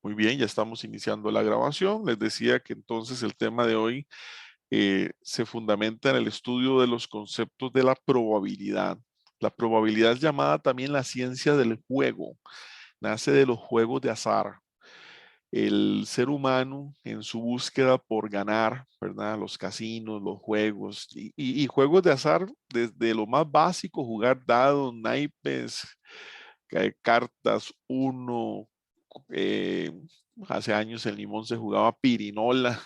Muy bien, ya estamos iniciando la grabación. Les decía que entonces el tema de hoy se fundamenta en el estudio de los conceptos de la probabilidad. La probabilidad es llamada también la ciencia del juego. Nace de los juegos de azar. El ser humano en su búsqueda por ganar, ¿verdad? Los casinos, los juegos y juegos de azar, desde lo más básico, jugar dados, naipes, cartas, uno. eh, Hace años en Limón se jugaba pirinola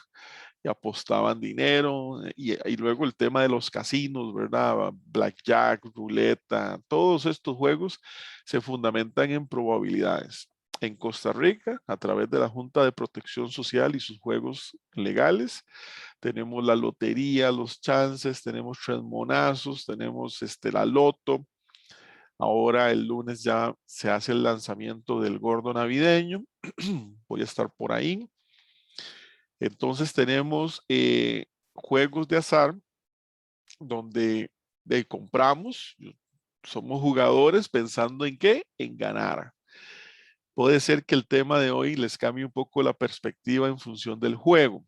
y apostaban dinero. Y luego el tema de los casinos, ¿verdad? Blackjack, ruleta, todos estos juegos se fundamentan en probabilidades. En Costa Rica, a través de la Junta de Protección Social y sus juegos legales, tenemos la lotería, los chances, tenemos tres monazos, tenemos la loto. Ahora el lunes ya se hace el lanzamiento del gordo navideño. Voy a estar por ahí. Entonces tenemos juegos de azar donde compramos, somos jugadores pensando en qué, en ganar. Puede ser que el tema de hoy les cambie un poco la perspectiva en función del juego.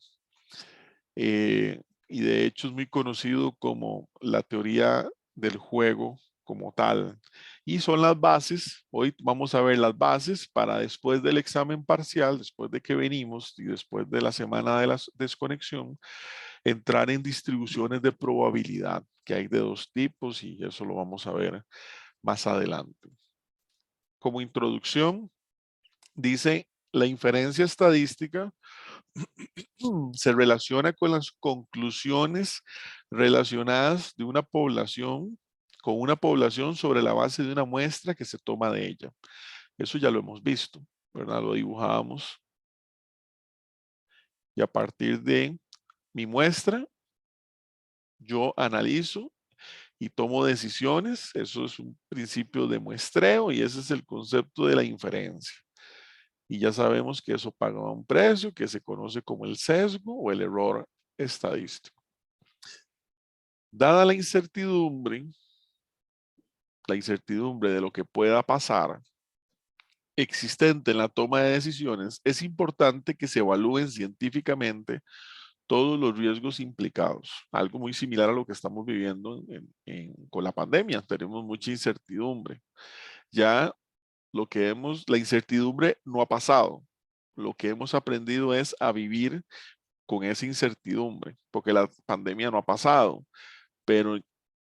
Y de hecho es muy conocido como la teoría del juego como tal. Y son las bases, hoy vamos a ver las bases para después del examen parcial, después de que venimos y después de la semana de la desconexión, entrar en distribuciones de probabilidad, que hay de dos tipos y eso lo vamos a ver más adelante. Como introducción, dice la inferencia estadística se relaciona con las conclusiones relacionadas de una población, con una población sobre la base de una muestra que se toma de ella. Eso ya lo hemos visto, ¿verdad? Lo dibujábamos. Y a partir de mi muestra, yo analizo y tomo decisiones. Eso es un principio de muestreo y ese es el concepto de la inferencia. Y ya sabemos que eso paga un precio que se conoce como el sesgo o el error estadístico. Dada la incertidumbre de lo que pueda pasar existente en la toma de decisiones, es importante que se evalúen científicamente todos los riesgos implicados. Algo muy similar a lo que estamos viviendo con la pandemia. Tenemos mucha incertidumbre. Ya la incertidumbre no ha pasado. Lo que hemos aprendido es a vivir con esa incertidumbre, porque la pandemia no ha pasado, pero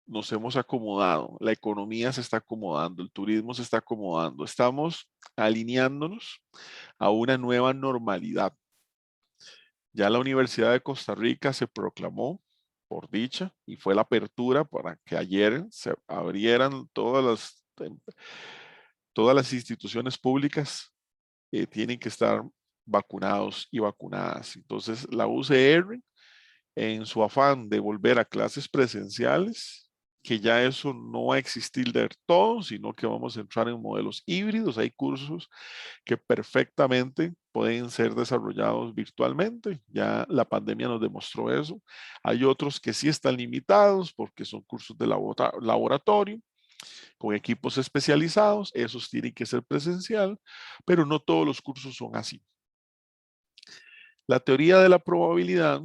nos hemos acomodado, la economía se está acomodando, el turismo se está acomodando, estamos alineándonos a una nueva normalidad. Ya la Universidad de Costa Rica se proclamó, por dicha, y fue la apertura para que ayer se abrieran todas las instituciones públicas tienen que estar vacunados y vacunadas. Entonces, la UCR, en su afán de volver a clases presenciales, que ya eso no va a existir del todo, sino que vamos a entrar en modelos híbridos. Hay cursos que perfectamente pueden ser desarrollados virtualmente. Ya la pandemia nos demostró eso. Hay otros que sí están limitados porque son cursos de laboratorio con equipos especializados. Esos tienen que ser presencial, pero no todos los cursos son así. La teoría de la probabilidad,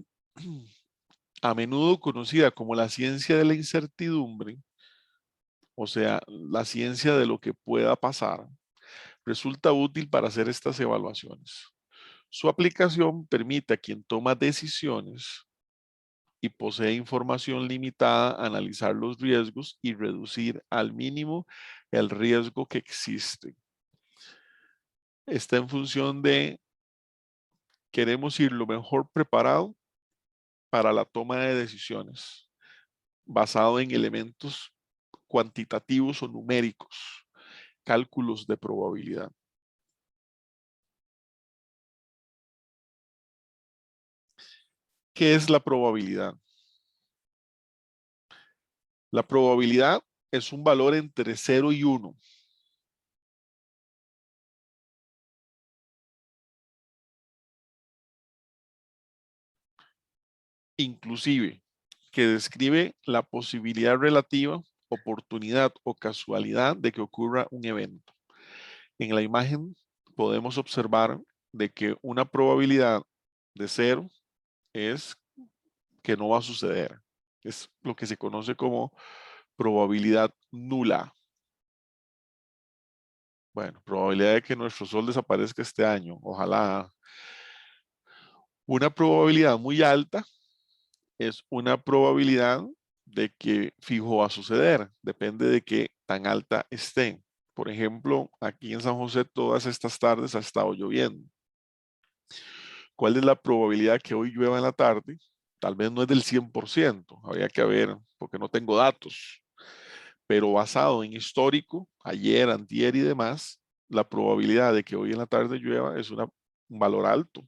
a menudo conocida como la ciencia de la incertidumbre, o sea, la ciencia de lo que pueda pasar, resulta útil para hacer estas evaluaciones. Su aplicación permite a quien toma decisiones y posee información limitada analizar los riesgos y reducir al mínimo el riesgo que existe. Está en función de queremos ir lo mejor preparado para la toma de decisiones basado en elementos cuantitativos o numéricos, cálculos de probabilidad. ¿Qué es la probabilidad? La probabilidad es un valor entre 0 y 1. Inclusive, que describe la posibilidad relativa, oportunidad o casualidad de que ocurra un evento. En la imagen podemos observar de que una probabilidad de 0 es que no va a suceder. Es lo que se conoce como probabilidad nula. Bueno, probabilidad de que nuestro sol desaparezca este año. Ojalá. Una probabilidad muy alta es una probabilidad de que fijo va a suceder. Depende de qué tan alta esté. Por ejemplo, aquí en San José todas estas tardes ha estado lloviendo. ¿Cuál es la probabilidad que hoy llueva en la tarde? Tal vez no es del 100%, habría que ver, porque no tengo datos, pero basado en histórico, ayer, antier y demás, la probabilidad de que hoy en la tarde llueva es un valor alto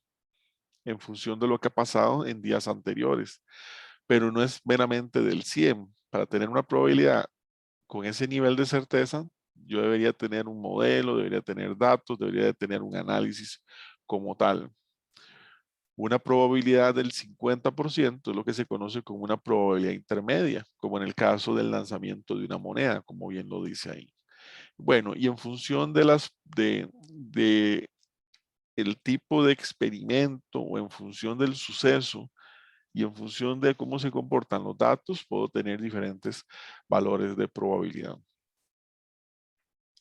en función de lo que ha pasado en días anteriores, pero no es meramente del 100. Para tener una probabilidad con ese nivel de certeza, yo debería tener un modelo, debería tener datos, debería de tener un análisis como tal. Una probabilidad del 50% es lo que se conoce como una probabilidad intermedia, como en el caso del lanzamiento de una moneda, como bien lo dice ahí. Bueno, y en función de el tipo de experimento o en función del suceso y en función de cómo se comportan los datos, puedo tener diferentes valores de probabilidad.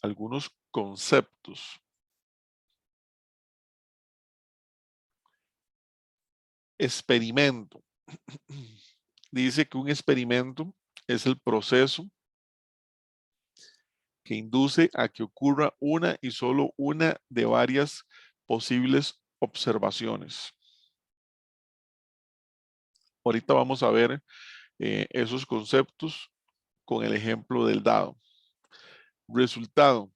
Algunos conceptos. Experimento. Dice que un experimento es el proceso que induce a que ocurra una y solo una de varias posibles observaciones. Ahorita vamos a ver esos conceptos con el ejemplo del dado. Resultado.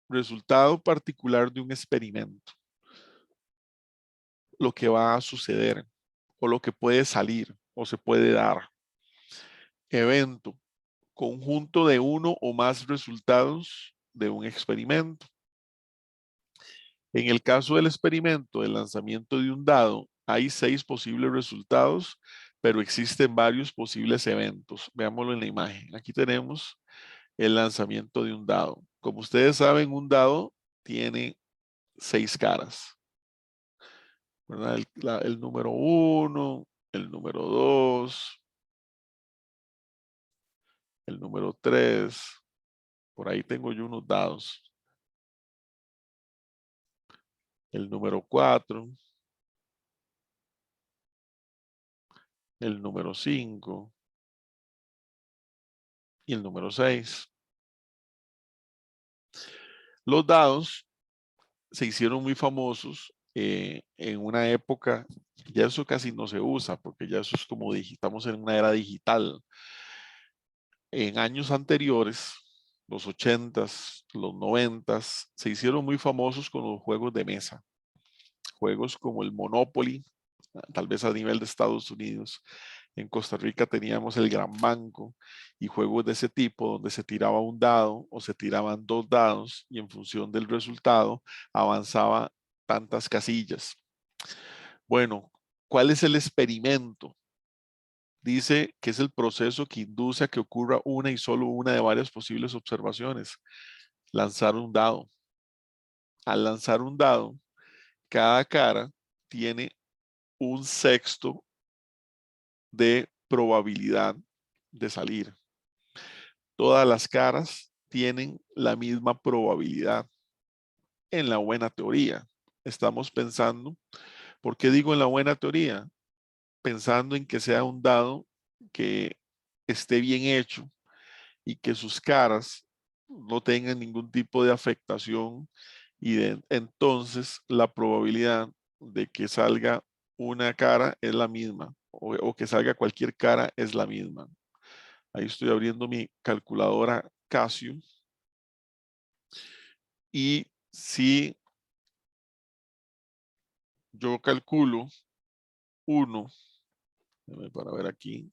Resultado particular de un experimento. Lo que va a suceder o lo que puede salir o se puede dar. Evento. Conjunto de uno o más resultados de un experimento. En el caso del experimento del lanzamiento de un dado, hay 6 posibles resultados, pero existen varios posibles eventos. Veámoslo en la imagen. Aquí tenemos el lanzamiento de un dado. Como ustedes saben, un dado tiene 6 caras, ¿verdad? El número 1, el número 2, el número 3. Por ahí tengo yo unos dados. El número 4, el número 5 y el número 6. Los dados se hicieron muy famosos en una época, ya eso casi no se usa, porque ya eso es como estamos en una era digital. En años anteriores, los 80s, los 90s, se hicieron muy famosos con los juegos de mesa. Juegos como el Monopoly, tal vez a nivel de Estados Unidos. En Costa Rica teníamos el Gran Banco y juegos de ese tipo donde se tiraba un dado o se tiraban 2 dados y en función del resultado avanzaba tantas casillas. Bueno, ¿cuál es el experimento? Dice que es el proceso que induce a que ocurra una y solo una de varias posibles observaciones. Lanzar un dado. Al lanzar un dado, cada cara tiene un sexto de probabilidad de salir. Todas las caras tienen la misma probabilidad en la buena teoría. Estamos pensando, ¿por qué digo en la buena teoría? Pensando en que sea un dado que esté bien hecho y que sus caras no tengan ningún tipo de afectación y entonces la probabilidad de que salga una cara es la misma o que salga cualquier cara es la misma. Ahí estoy abriendo mi calculadora Casio y si yo calculo 1, para ver aquí,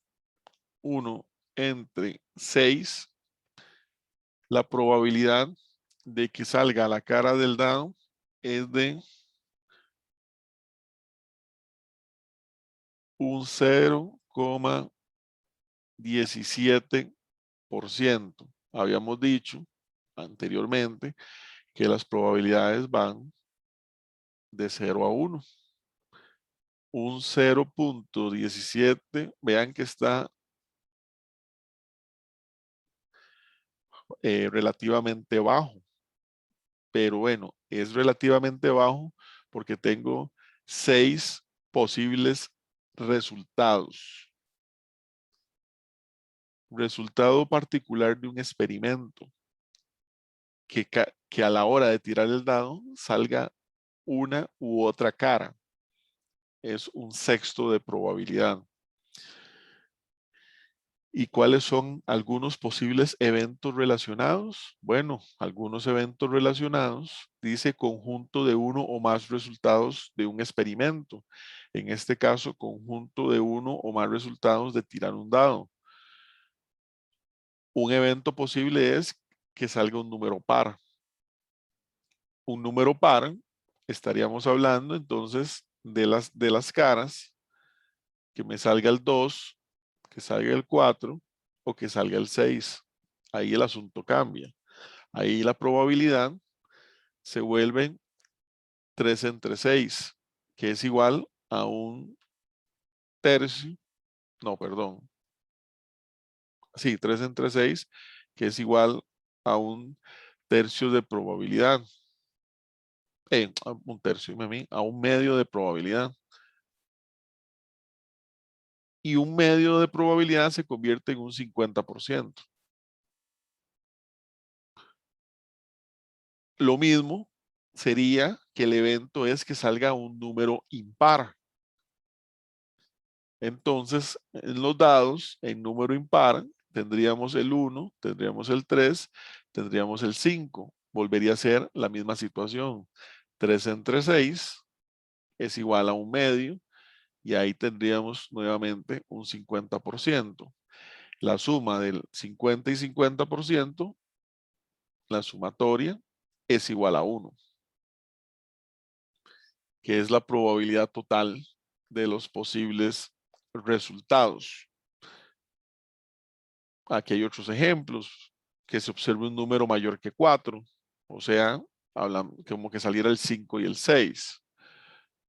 1 entre 6, la probabilidad de que salga la cara del dado es de un 0,17%. Habíamos dicho anteriormente que las probabilidades van de 0 a 1. Un 0.17, vean que está relativamente bajo. Pero bueno, es relativamente bajo porque tengo 6 posibles resultados. Resultado particular de un experimento. Que a la hora de tirar el dado salga una u otra cara. Es un sexto de probabilidad. ¿Y cuáles son algunos posibles eventos relacionados? Bueno, algunos eventos relacionados dice conjunto de uno o más resultados de un experimento. En este caso, conjunto de uno o más resultados de tirar un dado. Un evento posible es que salga un número par. Un número par, estaríamos hablando entonces de las caras, que me salga el 2, que salga el 4 o que salga el 6. Ahí el asunto cambia. Ahí la probabilidad se vuelve 3 entre 6, que es igual a un tercio, no, perdón, sí, 3 entre 6, que es igual a un tercio de probabilidad. A un tercio, a un medio de probabilidad. Y un medio de probabilidad se convierte en un 50%. Lo mismo sería que el evento es que salga un número impar. Entonces, en los dados, en número impar, tendríamos el 1, tendríamos el 3, tendríamos el 5. Volvería a ser la misma situación. 3 entre 6 es igual a un medio y ahí tendríamos nuevamente un 50%. La suma del 50 y 50%, la sumatoria, es igual a 1, que es la probabilidad total de los posibles resultados. Aquí hay otros ejemplos, que se observe un número mayor que 4, o sea, como que saliera el 5 y el 6,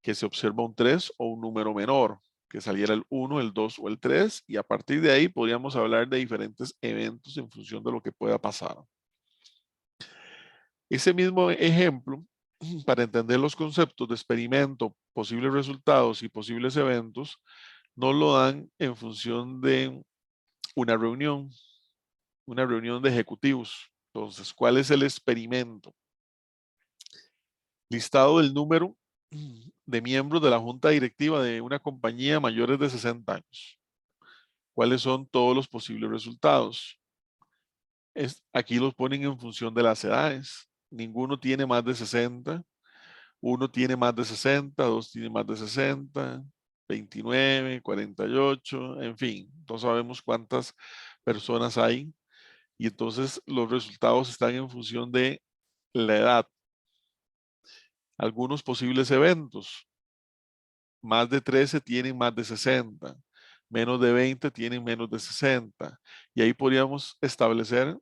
que se observa un 3 o un número menor, que saliera el 1, el 2 o el 3, y a partir de ahí podríamos hablar de diferentes eventos en función de lo que pueda pasar. Ese mismo ejemplo, para entender los conceptos de experimento, posibles resultados y posibles eventos, nos lo dan en función de una reunión de ejecutivos. Entonces, ¿cuál es el experimento? Listado del número de miembros de la junta directiva de una compañía mayores de 60 años. ¿Cuáles son todos los posibles resultados? Aquí los ponen en función de las edades. Ninguno tiene más de 60. Uno tiene más de 60, dos tiene más de 60, 29, 48, en fin. No sabemos cuántas personas hay. Y entonces los resultados están en función de la edad. Algunos posibles eventos. Más de 13 tienen más de 60. Menos de 20 tienen menos de 60. Y ahí podríamos establecer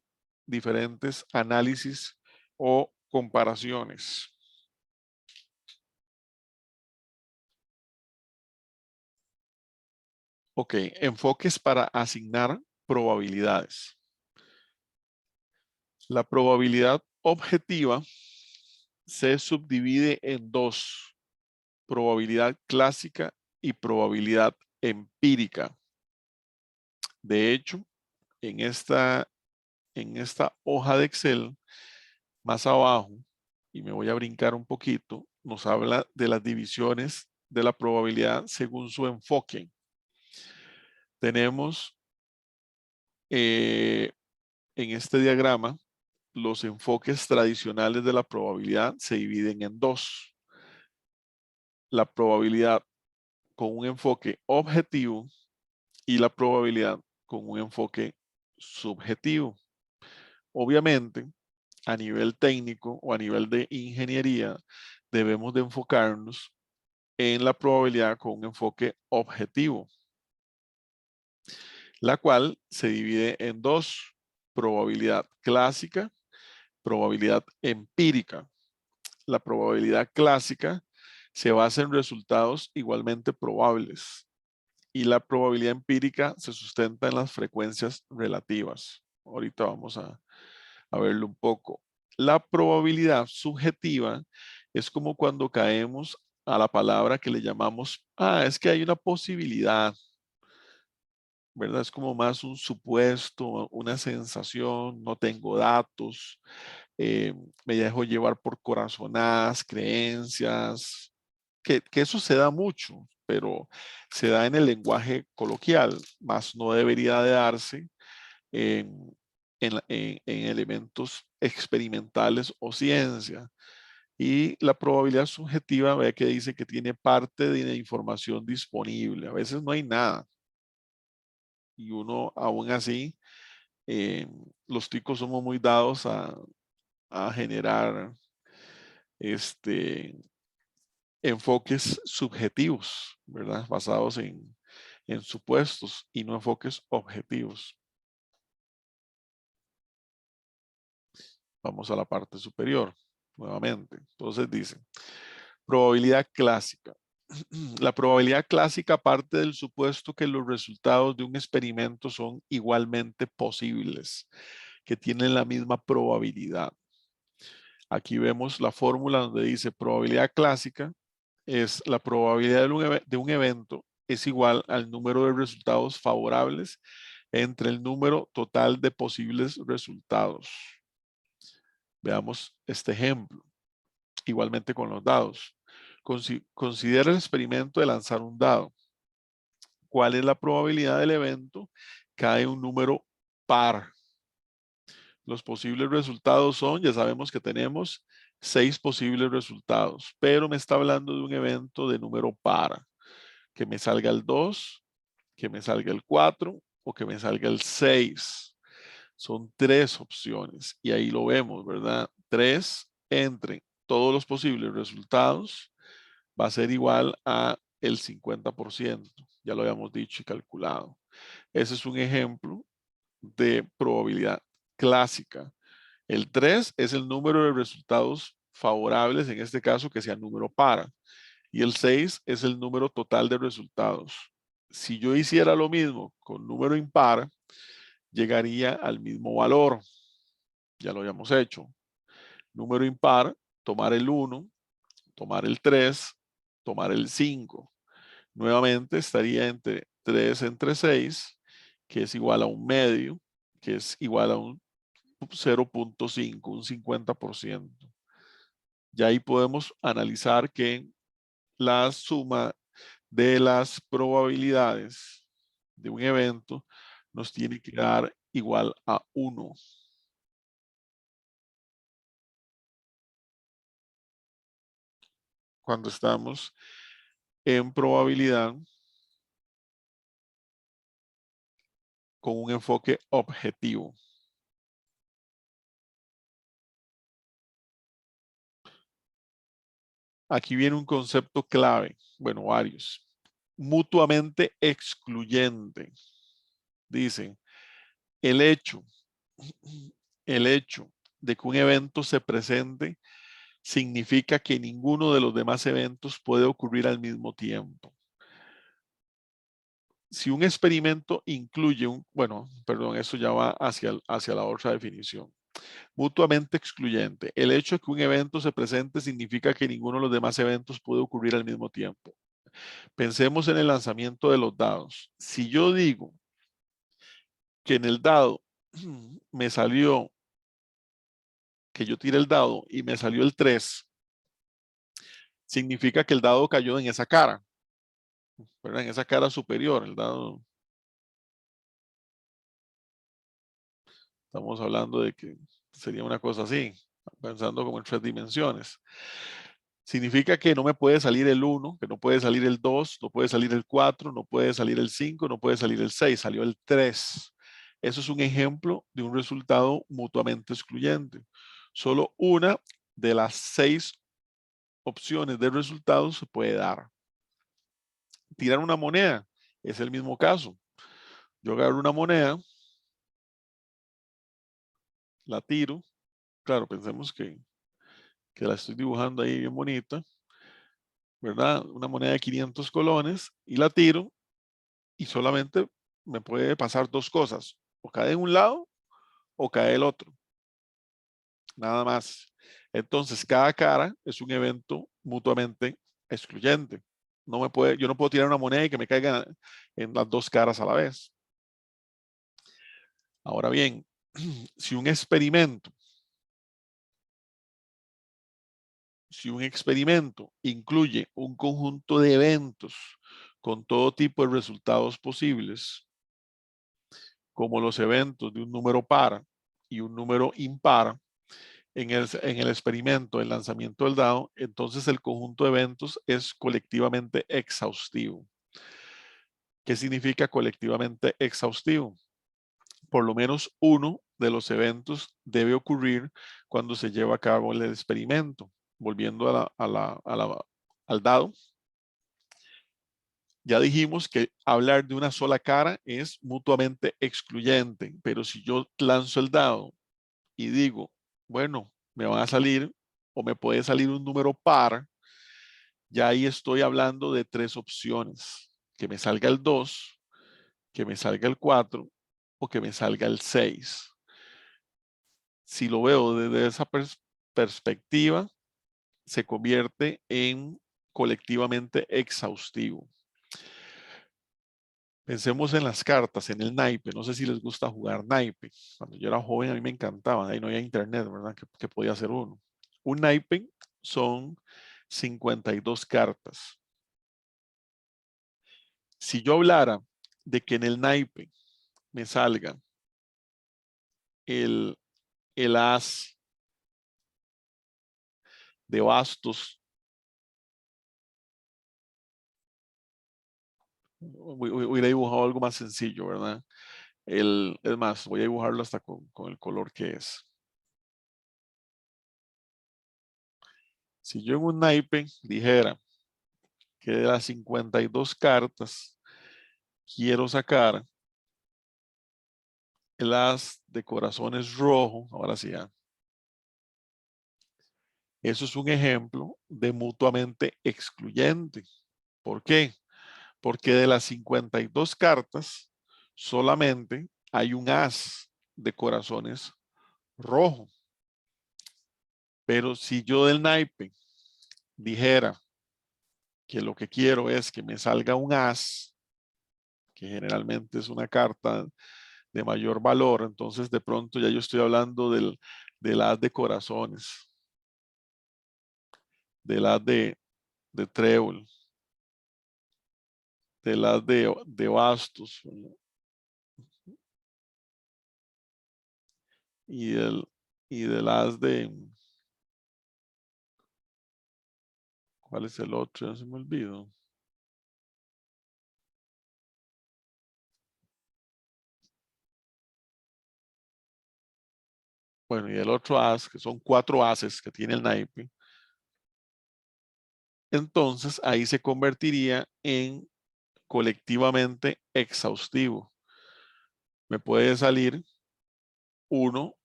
diferentes análisis o comparaciones. Ok, enfoques para asignar probabilidades. La probabilidad objetiva se subdivide en dos: probabilidad clásica y probabilidad empírica. De hecho, en esta hoja de Excel, más abajo, y me voy a brincar un poquito, nos habla de las divisiones de la probabilidad según su enfoque. Tenemos en este diagrama, los enfoques tradicionales de la probabilidad se dividen en dos: la probabilidad con un enfoque objetivo y la probabilidad con un enfoque subjetivo. Obviamente, a nivel técnico o a nivel de ingeniería, debemos de enfocarnos en la probabilidad con un enfoque objetivo, la cual se divide en dos: probabilidad clásica, probabilidad empírica. La probabilidad clásica se basa en resultados igualmente probables y la probabilidad empírica se sustenta en las frecuencias relativas. Ahorita vamos a verlo un poco. La probabilidad subjetiva es como cuando caemos a la palabra que le llamamos, es que hay una posibilidad, ¿verdad? Es como más un supuesto, una sensación, no tengo datos, me dejo llevar por corazonadas, creencias, que eso se da mucho, pero se da en el lenguaje coloquial, más no debería de darse en elementos experimentales o ciencia. Y la probabilidad subjetiva, ve que dice que tiene parte de la información disponible. A veces no hay nada. Y uno, aún así, eh, los ticos somos muy dados a generar este, enfoques subjetivos, ¿verdad? Basados en supuestos y no enfoques objetivos. Vamos a la parte superior, nuevamente. Entonces dice, probabilidad clásica. La probabilidad clásica parte del supuesto que los resultados de un experimento son igualmente posibles, que tienen la misma probabilidad. Aquí vemos la fórmula donde dice probabilidad clásica es la probabilidad de un evento es igual al número de resultados favorables entre el número total de posibles resultados. Veamos este ejemplo. Igualmente con los dados. Considera el experimento de lanzar un dado. ¿Cuál es la probabilidad del evento? Cae un número par. Los posibles resultados son, ya sabemos que tenemos 6 posibles resultados, pero me está hablando de un evento de número par. Que me salga el 2, que me salga el 4 o que me salga el 6. Son 3 opciones y ahí lo vemos, ¿verdad? 3 entre todos los posibles resultados va a ser igual a el 50%. Ya lo habíamos dicho y calculado. Ese es un ejemplo de probabilidad clásica. El 3 es el número de resultados favorables, en este caso que sea número par. Y el 6 es el número total de resultados. Si yo hiciera lo mismo con número impar, llegaría al mismo valor. Ya lo habíamos hecho. Número impar, tomar el 1, tomar el 3, tomar el 5. Nuevamente estaría entre 3 entre 6, que es igual a un medio, que es igual a un 0.5, un 50%. Ya ahí podemos analizar que la suma de las probabilidades de un evento nos tiene que dar igual a 1. Cuando estamos en probabilidad con un enfoque objetivo. Aquí viene un concepto clave, bueno, varios. Mutuamente excluyente. Dice, el hecho, el hecho de que un evento se presente significa que ninguno de los demás eventos puede ocurrir al mismo tiempo. Si un experimento incluye bueno, perdón, eso ya va hacia la otra definición. Mutuamente excluyente. El hecho de que un evento se presente significa que ninguno de los demás eventos puede ocurrir al mismo tiempo. Pensemos en el lanzamiento de los dados. Si yo digo que en el dado me salió, que yo tiré el dado y me salió el 3, significa que el dado cayó en esa cara, ¿verdad? En esa cara superior, el dado. Estamos hablando de que sería una cosa así, pensando como en 3 dimensiones. Significa que no me puede salir el 1, que no puede salir el 2, no puede salir el 4, no puede salir el 5, no puede salir el 6, salió el 3. Eso es un ejemplo de un resultado mutuamente excluyente. Solo una de las 6 opciones de resultados se puede dar. Tirar una moneda es el mismo caso. Yo agarro una moneda, la tiro. Claro, pensemos que la estoy dibujando ahí bien bonita. ¿verdad? Una moneda de 500 colones y la tiro y solamente me puede pasar dos cosas, o cae en un lado o cae el otro, nada más. Entonces, cada cara es un evento mutuamente excluyente. Yo no puedo tirar una moneda y que me caiga en las dos caras a la vez. Ahora bien, si un experimento, incluye un conjunto de eventos con todo tipo de resultados posibles, como los eventos de un número par y un número impar, en el experimento, el lanzamiento del dado, entonces el conjunto de eventos es colectivamente exhaustivo. ¿Qué significa colectivamente exhaustivo? Por lo menos uno de los eventos debe ocurrir cuando se lleva a cabo el experimento. Volviendo al dado, ya dijimos que hablar de una sola cara es mutuamente excluyente, pero si yo lanzo el dado y digo, bueno, me van a salir o me puede salir un número par, ya ahí estoy hablando de tres opciones, que me salga el 2, que me salga el 4 o que me salga el 6. Si lo veo desde esa perspectiva, se convierte en colectivamente exhaustivo. Pensemos en las cartas, en el naipe. No sé si les gusta jugar naipe. Cuando yo era joven a mí me encantaba. Ahí no había internet, ¿verdad? Que podía hacer uno. Un naipe son 52 cartas. Si yo hablara de que en el naipe me salga el, el as de bastos, hubiera dibujado algo más sencillo, ¿verdad? Es más, voy a dibujarlo hasta con el color que es. Si yo en un naipe dijera que de las 52 cartas quiero sacar el as de corazones rojo, ahora sí, eso es un ejemplo de mutuamente excluyente. ¿Por qué? Porque de las 52 cartas solamente hay un as de corazones rojo. Pero si yo del naipe dijera que lo que quiero es que me salga un as, que generalmente es una carta de mayor valor, entonces de pronto ya yo estoy hablando del as de corazones, del as de trébol, del as de bastos, ¿verdad? y del, y del as de, ¿cuál es el otro? Ya se me olvidó. Bueno, y el otro as, que son 4 ases que tiene el naipe, entonces ahí se convertiría en colectivamente exhaustivo. Me puede salir uno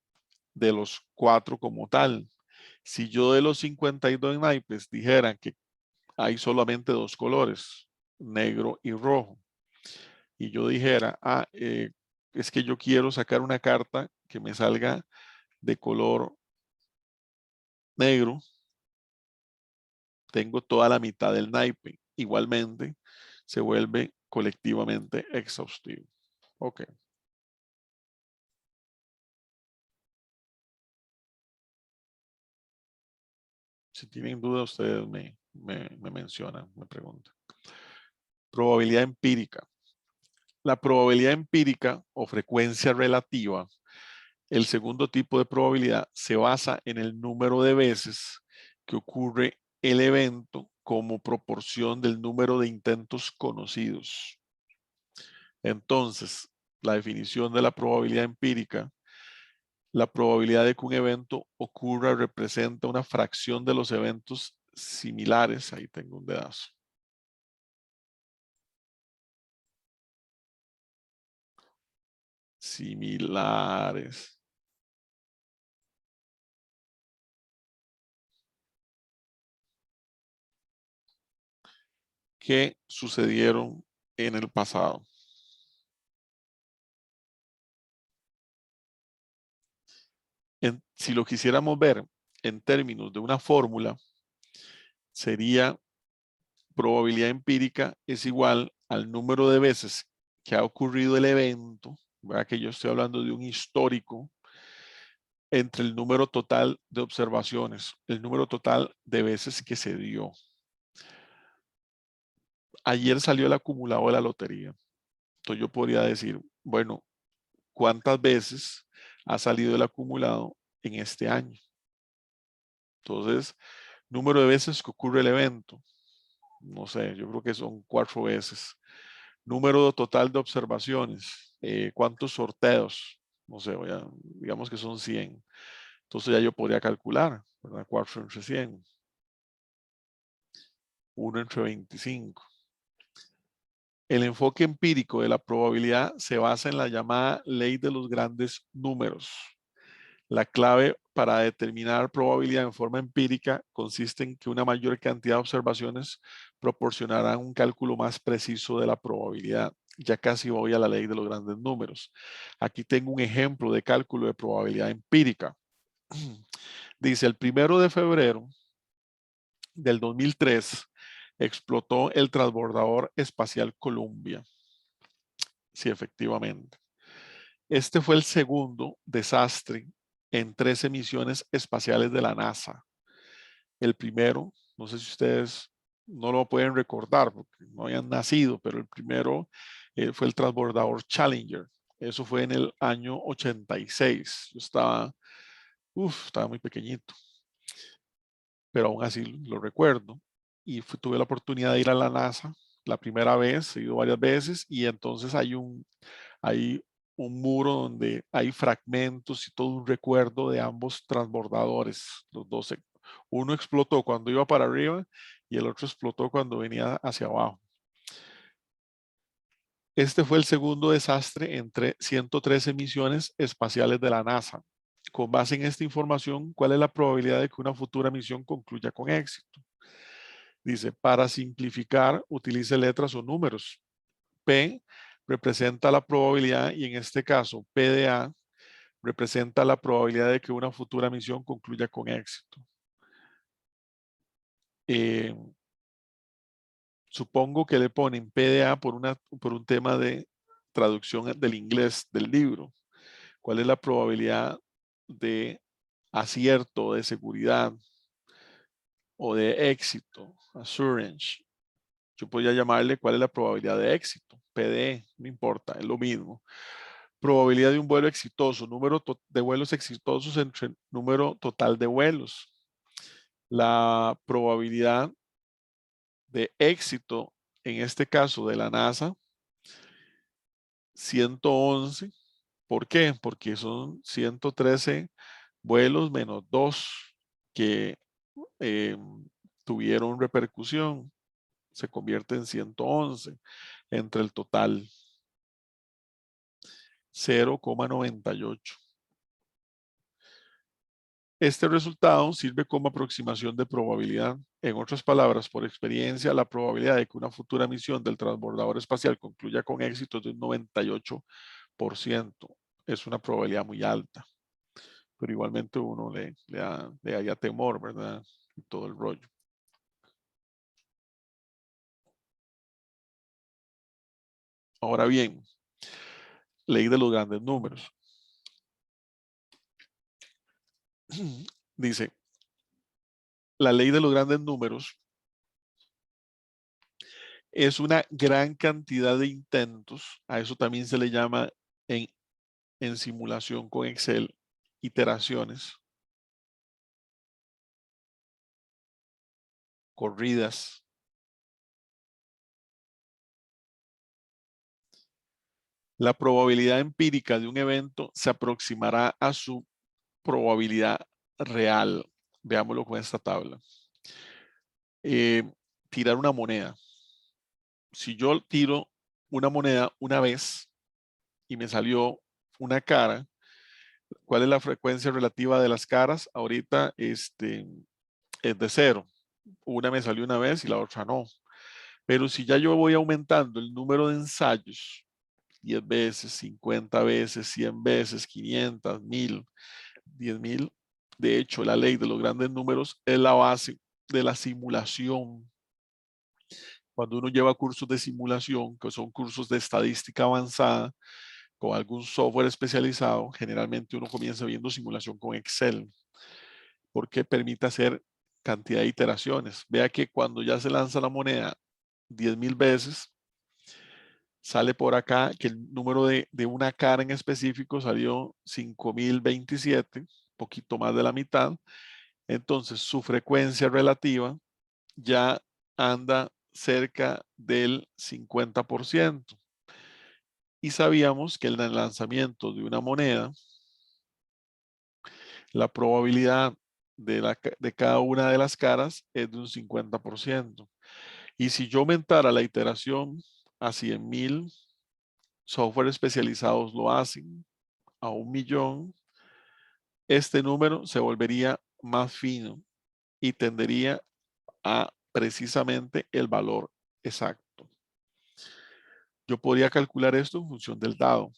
de los 4 como tal. Si yo de los 52 naipes dijera que hay solamente dos colores, negro y rojo, y yo dijera, es que yo quiero sacar una carta que me salga de color negro, tengo toda la mitad del naipe. Igualmente, se vuelve colectivamente exhaustivo. Ok. Si tienen duda, ustedes me mencionan, me preguntan. Probabilidad empírica. La probabilidad empírica o frecuencia relativa, el segundo tipo de probabilidad, se basa en el número de veces que ocurre el evento como proporción del número de intentos conocidos. Entonces, la definición de la probabilidad empírica, la probabilidad de que un evento ocurra representa una fracción de los eventos similares. Ahí tengo un dedazo. Similares. que sucedieron en el pasado. Si lo quisiéramos ver en términos de una fórmula, sería probabilidad empírica es igual al número de veces que ha ocurrido el evento, ¿verdad? Que yo estoy hablando de un histórico, entre el número total de observaciones, el número total de veces que se dio. Ayer salió el acumulado de la lotería. Entonces yo podría decir, bueno, ¿cuántas veces ha salido el acumulado en este año? Entonces, número de veces que ocurre el evento. No sé, yo creo que son 4 veces. Número total de observaciones. ¿Cuántos sorteos? No sé, digamos que son 100. Entonces ya yo podría calcular, ¿verdad? 4 entre 100. 1 entre 25. El enfoque empírico de la probabilidad se basa en la llamada ley de los grandes números. La clave para determinar probabilidad en forma empírica consiste en que una mayor cantidad de observaciones proporcionarán un cálculo más preciso de la probabilidad. Ya casi voy a la ley de los grandes números. Aquí tengo un ejemplo de cálculo de probabilidad empírica. Dice, el 1 de febrero del 2003 explotó el transbordador espacial Columbia. Sí, efectivamente. Este fue el segundo desastre en 13 misiones espaciales de la NASA. El primero, no sé si ustedes no lo pueden recordar porque no habían nacido, pero el primero fue el transbordador Challenger. Eso fue en el año 86. Yo estaba muy pequeñito, pero aún así lo recuerdo. Y tuve la oportunidad de ir a la NASA la primera vez, he ido varias veces, y entonces hay un muro donde hay fragmentos y todo un recuerdo de ambos transbordadores. Los dos, uno explotó cuando iba para arriba y el otro explotó cuando venía hacia abajo. Este fue el segundo desastre entre 113 misiones espaciales de la NASA. Con base en esta información, ¿cuál es la probabilidad de que una futura misión concluya con éxito? Dice, para simplificar, utilice letras o números. P representa la probabilidad y en este caso, P de A representa la probabilidad de que una futura misión concluya con éxito. Supongo que le ponen PDA por un tema de traducción del inglés del libro. ¿Cuál es la probabilidad de acierto, de seguridad o de éxito? Assurance. Yo podría llamarle cuál es la probabilidad de éxito. PDE, no importa, es lo mismo. Probabilidad de un vuelo exitoso, número de vuelos exitosos entre número total de vuelos. La probabilidad de éxito, en este caso de la NASA, 111. ¿Por qué? Porque son 113 vuelos menos 2 que eh, tuvieron repercusión. Se convierte en 111 entre el total. 0,98. Este resultado sirve como aproximación de probabilidad. En otras palabras, por experiencia, la probabilidad de que una futura misión del transbordador espacial concluya con éxito es de un 98%. Es una probabilidad muy alta, pero igualmente uno le da temor, ¿verdad? Y todo el rollo. Ahora bien, ley de los grandes números. Dice, la ley de los grandes números es una gran cantidad de intentos. A eso también se le llama en simulación con Excel, iteraciones corridas. La probabilidad empírica de un evento se aproximará a su probabilidad real. Veámoslo con esta tabla. Tirar una moneda. Si yo tiro una moneda una vez y me salió una cara, ¿cuál es la frecuencia relativa de las caras? Ahorita es de 0. Una me salió una vez y la otra no. Pero si ya yo voy aumentando el número de ensayos, 10 veces, 50 veces, 100 veces, 500, 1000, 10,000, de hecho, la ley de los grandes números es la base de la simulación. Cuando uno lleva cursos de simulación, que son cursos de estadística avanzada, con algún software especializado, generalmente uno comienza viendo simulación con Excel, porque permite hacer cantidad de iteraciones. Vea que cuando ya se lanza la moneda 10,000 veces, sale por acá que el número de una cara en específico salió 5,027, poquito más de la mitad. Entonces su frecuencia relativa ya anda cerca del 50%. Y sabíamos que en el lanzamiento de una moneda, la probabilidad de cada una de las caras es de un 50%. Y si yo aumentara la iteración a 100,000, software especializados lo hacen, a 1,000,000, este número se volvería más fino y tendería a precisamente el valor exacto. Yo podría calcular esto en función del dado.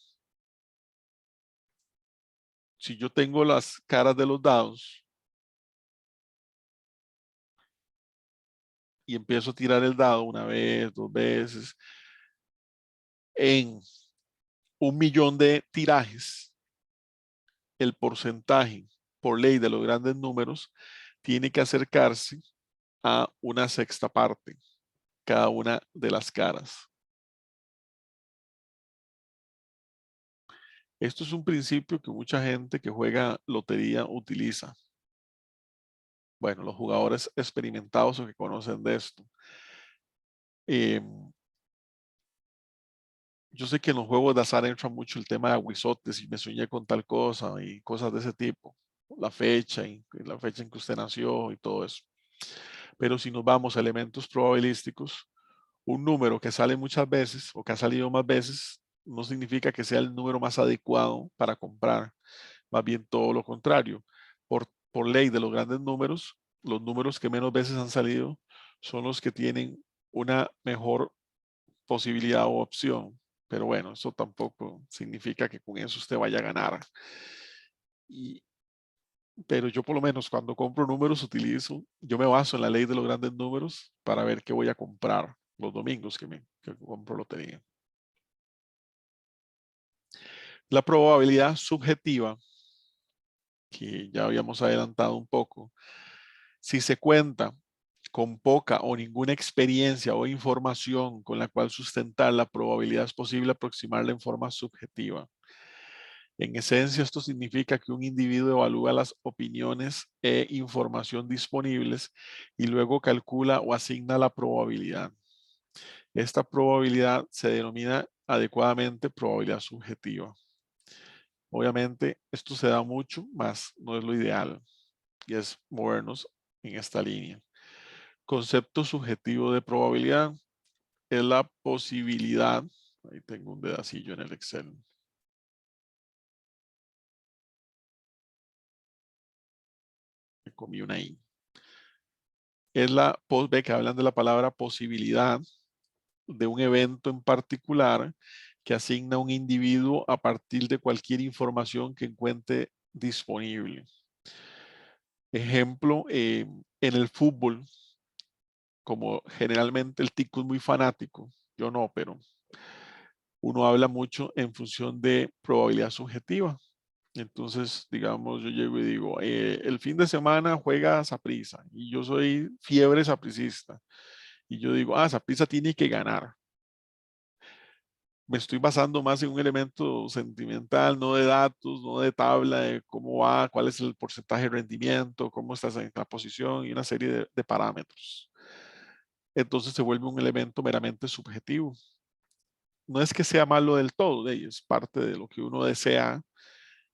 Si yo tengo las caras de los dados y empiezo a tirar el dado una vez, dos veces, en 1,000,000 de tirajes, el porcentaje por ley de los grandes números tiene que acercarse a una sexta parte, cada una de las caras. Esto es un principio que mucha gente que juega lotería utiliza. Bueno, los jugadores experimentados o que conocen de esto. Yo sé que en los juegos de azar entra mucho el tema de aguizotes y me soñé con tal cosa y cosas de ese tipo. La fecha en que usted nació y todo eso. Pero si nos vamos a elementos probabilísticos, un número que sale muchas veces o que ha salido más veces no significa que sea el número más adecuado para comprar. Más bien todo lo contrario. Por ley de los grandes números, los números que menos veces han salido son los que tienen una mejor posibilidad o opción. Pero bueno, eso tampoco significa que con eso usted vaya a ganar. Pero yo por lo menos cuando compro números yo me baso en la ley de los grandes números para ver qué voy a comprar los domingos que compro lotería. La probabilidad subjetiva, que ya habíamos adelantado un poco, si se cuenta con poca o ninguna experiencia o información con la cual sustentar la probabilidad, es posible aproximarla en forma subjetiva. En esencia, esto significa que un individuo evalúa las opiniones e información disponibles y luego calcula o asigna la probabilidad. Esta probabilidad se denomina adecuadamente probabilidad subjetiva. Obviamente, esto se da mucho, más no es lo ideal, y es movernos en esta línea. Concepto subjetivo de probabilidad es la posibilidad, ahí tengo un pedacillo en el Excel, me comí una I. Ve que hablan de la palabra posibilidad de un evento en particular que asigna a un individuo a partir de cualquier información que encuentre disponible. Ejemplo, en el fútbol, como generalmente el tico es muy fanático, yo no, pero uno habla mucho en función de probabilidad subjetiva. Entonces, digamos, yo llego y digo, el fin de semana juega Saprissa y yo soy fiebre sapricista. Y yo digo, Saprissa tiene que ganar. Me estoy basando más en un elemento sentimental, no de datos, no de tabla, de cómo va, cuál es el porcentaje de rendimiento, cómo estás en la posición y una serie de parámetros. Entonces se vuelve un elemento meramente subjetivo. No es que sea malo del todo, de ello, es parte de lo que uno desea,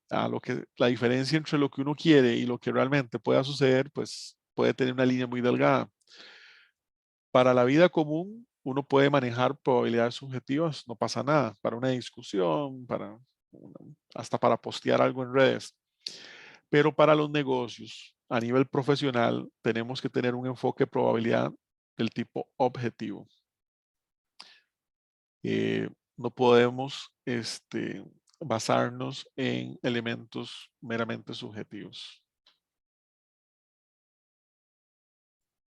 la diferencia entre lo que uno quiere y lo que realmente pueda suceder, pues puede tener una línea muy delgada. Para la vida común, uno puede manejar probabilidades subjetivas, no pasa nada. Para una discusión, hasta para postear algo en redes. Pero para los negocios, a nivel profesional, tenemos que tener un enfoque de probabilidad del tipo objetivo. No podemos basarnos en elementos meramente subjetivos.